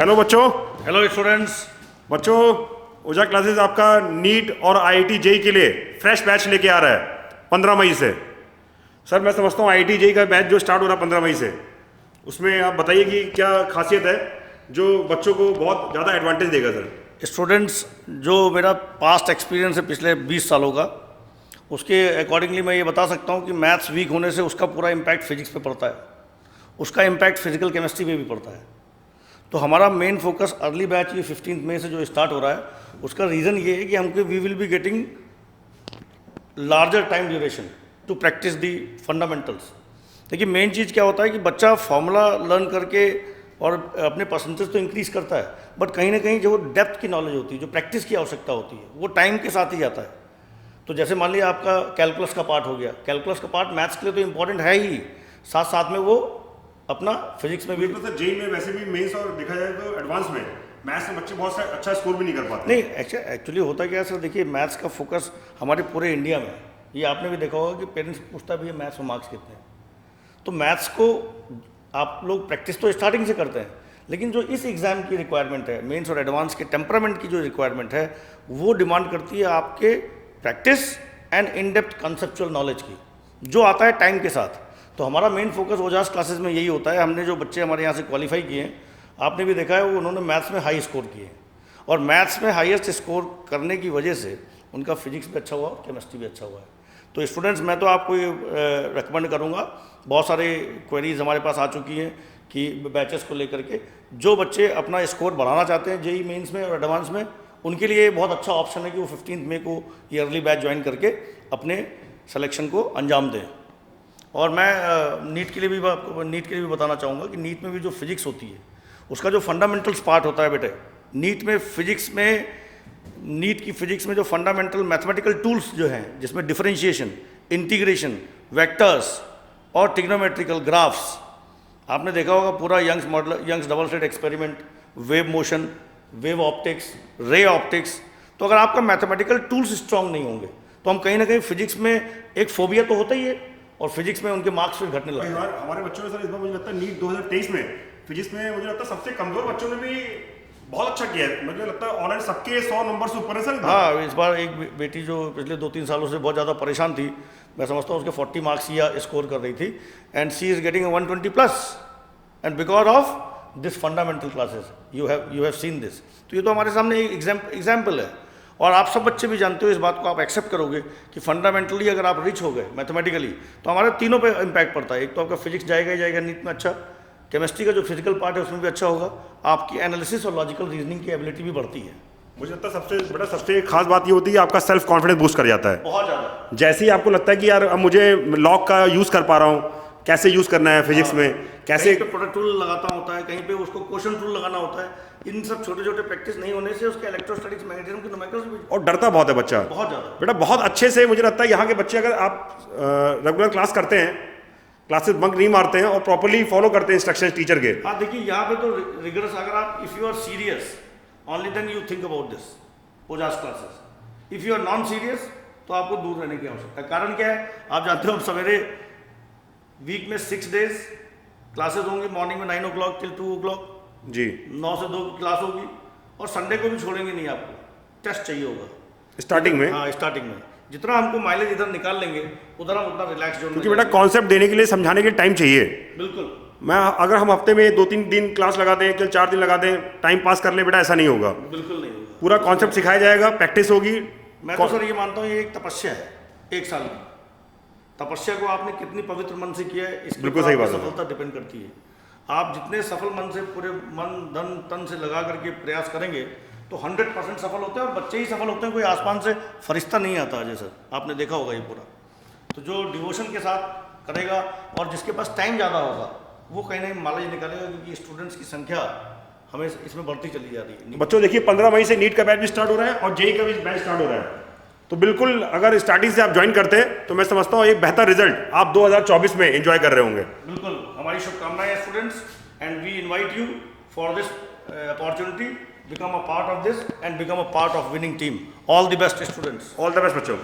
Hello बच्चों। Hello students. बच्चों, ओजा क्लासेस आपका नीट और आईआईटी जेई के लिए फ्रेश बैच लेके आ रहा है 15 मई से। सर मैं समझता हूँ आईआईटी जेई का बैच जो स्टार्ट हो रहा है 15 मई से, उसमें आप बताइए कि क्या खासियत है जो बच्चों को बहुत ज़्यादा एडवांटेज देगा। सर स्टूडेंट्स, जो मेरा पास्ट एक्सपीरियंस है पिछले 20 सालों का, उसके अकॉर्डिंगली मैं ये बता सकता हूँ कि मैथ्स वीक होने से उसका पूरा इम्पैक्ट फिजिक्स पे पड़ता है, उसका इम्पैक्ट फिजिकल केमिस्ट्री पे भी पड़ता है। तो हमारा मेन फोकस अर्ली बैच ये 15 मई से जो स्टार्ट हो रहा है, उसका रीज़न ये है कि हमको we will be getting larger time duration to practice the fundamentals. देखिए मेन चीज़ क्या होता है कि बच्चा फॉर्मूला लर्न करके और अपने परसेंटेज तो इंक्रीज़ करता है, बट कहीं ना कहीं जो डेप्थ की नॉलेज होती है, जो प्रैक्टिस की आवश्यकता होती है, वो टाइम के साथ ही आता है। तो जैसे मान लिया आपका कैलकुलस का पार्ट हो गया, कैलकुलस का पार्ट मैथ्स के लिए तो इंपॉर्टेंट है ही, साथ साथ में वो अपना फिजिक्स में भी। तो सर जेई में वैसे भी मेंस और देखा जाए तो एडवांस में मैथ्स में बच्चे बहुत अच्छा स्कोर भी नहीं कर पाते। नहीं, एक्चुअली होता क्या है सर, देखिए मैथ्स का फोकस हमारे पूरे इंडिया में, ये आपने भी देखा होगा कि पेरेंट्स पूछता भी है मैथ्स में मार्क्स कितने हैं। तो मैथ्स को आप लोग प्रैक्टिस तो स्टार्टिंग से करते हैं, लेकिन जो इस एग्ज़ाम की रिक्वायरमेंट है, मेंस और एडवांस के टेम्परामेंट की जो रिक्वायरमेंट है, वो डिमांड करती है आपके practice and in depth conceptual knowledge की, जो आता है टाइम के साथ। तो हमारा मेन फोकस ओजास क्लासेस में यही होता है। हमने जो बच्चे हमारे यहाँ से क्वालिफाई किए हैं, आपने भी देखा है, वो उन्होंने मैथ्स में हाई स्कोर किए, और मैथ्स में हाईएस्ट स्कोर करने की वजह से उनका फिजिक्स भी अच्छा हुआ और केमिस्ट्री भी अच्छा हुआ है। तो स्टूडेंट्स, मैं तो आपको ये रिकमेंड करूँगा, बहुत सारे क्वेरीज हमारे पास आ चुकी हैं कि बैचेस को लेकर के जो बच्चे अपना स्कोर बढ़ाना चाहते हैं जेई मेंस में और एडवांस में, उनके लिए बहुत अच्छा ऑप्शन है कि वो 15 मई को ये अर्ली बैच ज्वाइन करके अपने सिलेक्शन को अंजाम दें। और मैं नीट के लिए भी बताना चाहूँगा कि नीट में भी जो फिजिक्स होती है, उसका जो फंडामेंटल्स पार्ट होता है बेटे, नीट की फिजिक्स में जो फंडामेंटल मैथमेटिकल टूल्स जो हैं, जिसमें डिफरेंशिएशन, इंटीग्रेशन, वेक्टर्स और ट्रिग्नोमेट्रिकल ग्राफ्स, आपने देखा होगा पूरा Young's double slit experiment, wave motion, wave optics, ray optics. तो अगर आपका मैथमेटिकल टूल्स स्ट्रांग नहीं होंगे तो हम कहीं ना कहीं फिजिक्स में एक फोबिया तो होता ही है, और फिजिक्स में उनके मार्क्स फिर घटने लगते हैं। हमारे बच्चों ने सर इस बार मुझे लगता है नीट 2023 में फिजिक्स में मुझे लगता है सबसे कमजोर बच्चों ने भी बहुत अच्छा किया है। मुझे लगता है ऑनलाइन सबके 100 नंबर से ऊपर है सर। हाँ, इस बार एक बेटी जो पिछले 2-3 सालों से बहुत ज़्यादा परेशान थी, मैं समझता हूँ उसके 40 मार्क्स या स्कोर कर रही थी, and she is getting 120+, and because of this fundamental classes you have seen this. तो ये तो हमारे सामने एक एग्जाम्पल है, और आप सब बच्चे भी जानते हो इस बात को, आप एक्सेप्ट करोगे कि फंडामेंटली अगर आप रिच हो गए मैथमेटिकली, तो हमारे तीनों पे इम्पैक्ट पड़ता है। एक तो आपका फिजिक्स जाएगा ही जाएगा नीट में अच्छा, केमिस्ट्री का जो फिजिकल पार्ट है उसमें भी अच्छा होगा, आपकी एनालिसिस और लॉजिकल रीजनिंग की एबिलिटी भी बढ़ती है। मुझे लगता है सबसे खास बात ये होती है कि आपका सेल्फ कॉन्फिडेंस बूस्ट कर जाता है बहुत ज़्यादा। जैसे ही आपको लगता है कि यार अब मुझे लॉग का यूज़ कर पा रहा हूँ, कैसे यूज़ करना है फिजिक्स में, कैसे प्रोडक्ट टूल लगाता होता है, कहीं पे उसको क्वेश्चन टूल लगाना होता है, इन सब छोटे छोटे प्रैक्टिस नहीं होने से उसके इलेक्ट्रोस्टैटिक्स, मैग्नेटिज्म के न्यूमेरिकल्स भी, और डरता बहुत है बच्चा, बहुत ज़्यादा बेटा बहुत अच्छे से। मुझे लगता है यहाँ के बच्चे अगर आप रेगुलर क्लास करते हैं, क्लासेस बंक नहीं मारते हैं और प्रॉपर्ली फॉलो करते हैं इंस्ट्रक्शंस टीचर के। हाँ देखिए, यहाँ पे तो रिगरस, अगर आप if you are serious only then you think about this Ojas classes. If you are non serious तो आपको दूर रहने की आवश्यकता है। कारण क्या है, आप जानते हो, हम सवेरे वीक में 6 डेज क्लासेस होंगी, मॉर्निंग में 9 o'clock till 2 o'clock जी, 9 से 2 की क्लास होगी, और संडे को भी छोड़ेंगे नहीं, आपको टेस्ट चाहिए होगा स्टार्टिंग में। हाँ, स्टार्टिंग में जितना हमको माइलेज इधर निकाल लेंगे उधर हम उतना रिलैक्स जोन में, क्योंकि बेटा कॉन्सेप्ट देने के लिए, समझाने के लिए टाइम चाहिए। बिल्कुल। अगर हम हफ्ते में 2-3 दिन क्लास लगा दें, केवल 4 दिन लगा दें, टाइम पास कर ले, बेटा ऐसा नहीं होगा। बिल्कुल नहीं होगा। पूरा कॉन्सेप्ट सिखाया जाएगा, प्रैक्टिस होगी। मैं तो सर ये मानता हूँ ये एक तपस्या है, 1 साल की तपस्या को आपने कितनी पवित्र मन से किया है, इसके बिल्कुल ऊपर सही बात है। सफलता डिपेंड करती है। आप जितने सफल मन से, पूरे मन धन तन से लगा करके प्रयास करेंगे तो 100% सफल होते हैं, और बच्चे ही सफल होते हैं, कोई आसमान से फरिश्ता नहीं आता अजय सर, आपने देखा होगा ये पूरा। तो जो डिवोशन के साथ करेगा और जिसके पास टाइम ज़्यादा होगा, वो कहीं ना कहीं माइलेज निकालेगा, क्योंकि स्टूडेंट्स की संख्या हमें इसमें बढ़ती चली जा रही है। बच्चों देखिए 15 मई से नीट का बैच भी स्टार्ट हो रहा है और जेई का भी बैच स्टार्ट हो रहा है। तो बिल्कुल अगर स्टार्टिंग से आप ज्वाइन करते हैं तो मैं समझता हूँ एक बेहतर रिजल्ट आप 2024 में एंजॉय कर रहे होंगे। बिल्कुल, हमारी शुभकामनाएं students, and we invite you for this opportunity, become a part of this and become a part of winning team. All the best students. All the best बच्चों।